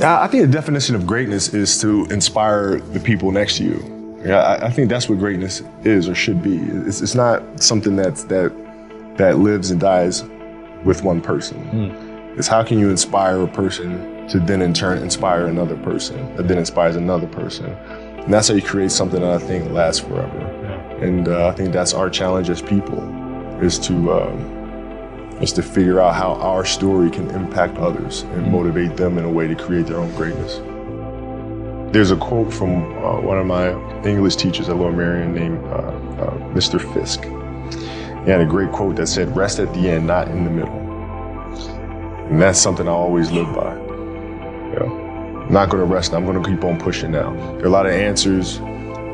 I think the definition of greatness is to inspire the people next to you. Yeah, I think that's what greatness is or should be. It's not something that lives and dies with one person. It's how can you inspire a person to then in turn inspire another person that then inspires another person. And that's how you create something that I think lasts forever. Yeah. And I think that's our challenge as people is to figure out how our story can impact others and motivate them in a way to create their own greatness. There's a quote from one of my English teachers at Lower Merion named Mr. Fisk. He had a great quote that said, "Rest at the end, not in the middle." And that's something I always live by. You know, I'm not gonna rest, I'm gonna keep on pushing now. There are a lot of answers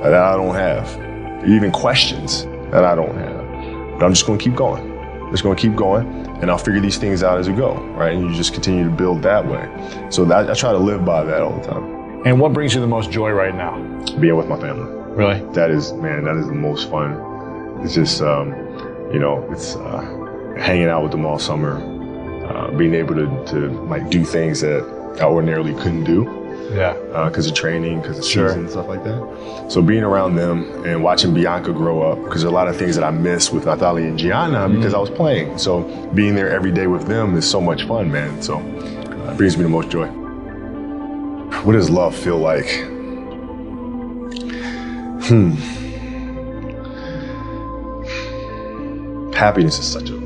that I don't have, even questions that I don't have. But I'm just gonna keep going. I'm just gonna keep going, and I'll figure these things out as we go, right? And you just continue to build that way. So I try to live by that all the time. And what brings you the most joy right now? Being with my family. Really? That is the most fun. It's just, it's hanging out with them all summer, being able to like do things that I ordinarily couldn't do. Yeah. Because of training, because of season and stuff like that. So being around them and watching Bianca grow up, because there are a lot of things that I miss with Nathalie and Gianna because I was playing. So being there every day with them is so much fun, man. So it brings me the most joy. What does love feel like? Happiness is such a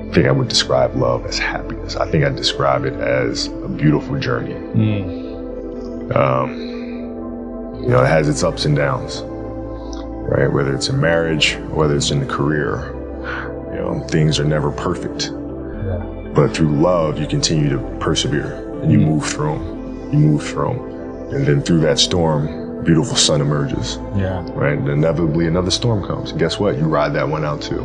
I think I would describe love as happiness. I think I'd describe it as a beautiful journey. It has its ups and downs, right? Whether it's in marriage, whether it's in the career, things are never perfect. But through love, you continue to persevere and you move through them. You move through them. And then through that storm, beautiful sun emerges. Yeah. Right? And inevitably another storm comes. And guess what? You ride that one out too.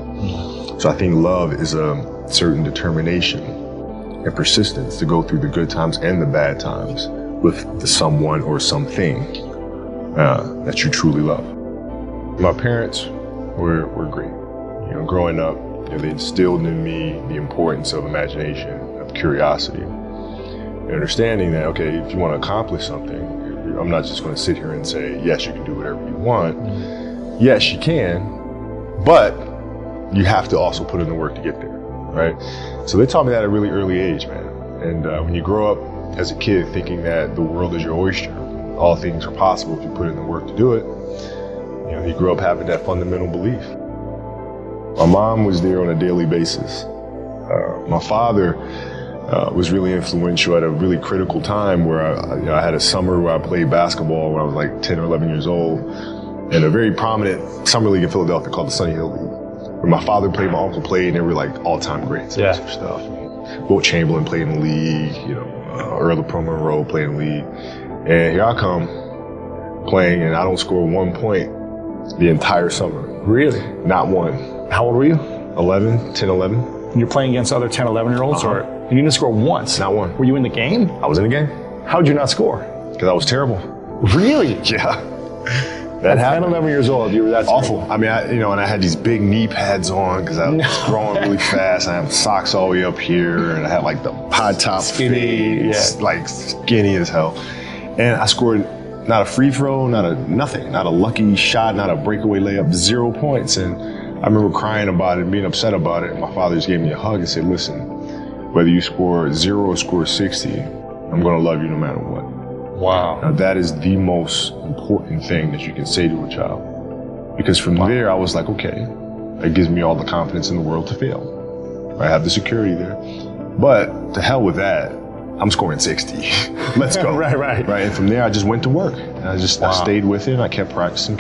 So I think love is a certain determination and persistence to go through the good times and the bad times with the someone or something that you truly love. My parents were great. Growing up, they instilled in me the importance of imagination, of curiosity, and understanding that, okay, if you want to accomplish something, I'm not just going to sit here and say, yes, you can do whatever you want. Yes, you can, but you have to also put in the work to get there, right? So they taught me that at a really early age, man. And when you grow up as a kid thinking that the world is your oyster, all things are possible if you put in the work to do it, you grow up having that fundamental belief. My mom was there on a daily basis. My father was really influential at a really critical time where I had a summer where I played basketball when I was like 10 or 11 years old in a very prominent summer league in Philadelphia called the Sunny Hill League, where my father played, my uncle played, and they were like all-time greats and stuff. Wilt Chamberlain played in the league, Earl of Pro Monroe played in the league. And here I come playing and I don't score 1 point the entire summer. Really? Not one. How old were you? 10, 11. And you're playing against other 10, 11-year-olds, or you didn't score once? Not one. Were you in the game? I was in the game. How'd you not score? Because I was terrible. Really? Yeah. At 10, 11 years old, you were that awful. terrible. I mean, and I had these big knee pads on because I was growing really fast. I had socks all the way up here, and I had like the high top fades, like skinny as hell. And I scored not a free throw, not a lucky shot, not a breakaway layup, 0 points. And I remember crying about it and being upset about it. And my father just gave me a hug and said, listen, whether you score 0 or score 60, I'm going to love you no matter what. Wow. Now that is the most important thing that you can say to a child. Because from there, I was like, okay, that gives me all the confidence in the world to fail. I have the security there. But to hell with that, I'm scoring 60. Let's go. Right. And from there, I just went to work. And I stayed with it. And I kept practicing.